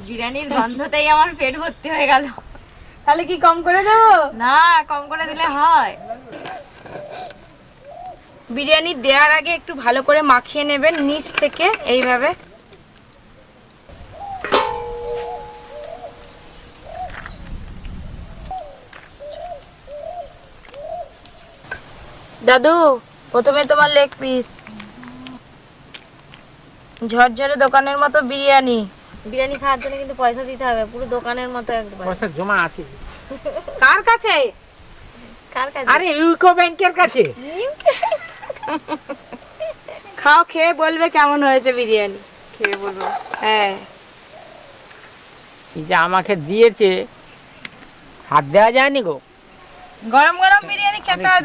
বিরিয়ানির গন্ধতেই আমার পেট ভর্তি হয়ে গেল। তাহলে কি কম করে দেবো? না, কম করে দিলে হয়। বিরিয়ানি দেওয়ার আগে একটু ভালো করে মাখিয়ে নেবেন নিচ থেকে এইভাবে। দাদু, প্রথমে তোমার লেগ পিস। ঝরঝরে দোকানের মতো বিরিয়ানি। বিরিয়ানি খাওয়ার জন্য কিন্তু পয়সা দিতে হবে, পুরো দোকানের মতো একদম। পয়সা জমা আছে। কার কাছে? কার কাছে? আরে ইউকো ব্যাংকের কাছে। খাও, খেয়ে বলবে কেমন হয়েছে বিরিয়ানি। খেয়ে বলবো। হ্যাঁ, এই যে আমাকে দিয়েছে, হাত দেওয়া যায়নি গো। গরম গরম বিরিয়ানি খেতে হয়।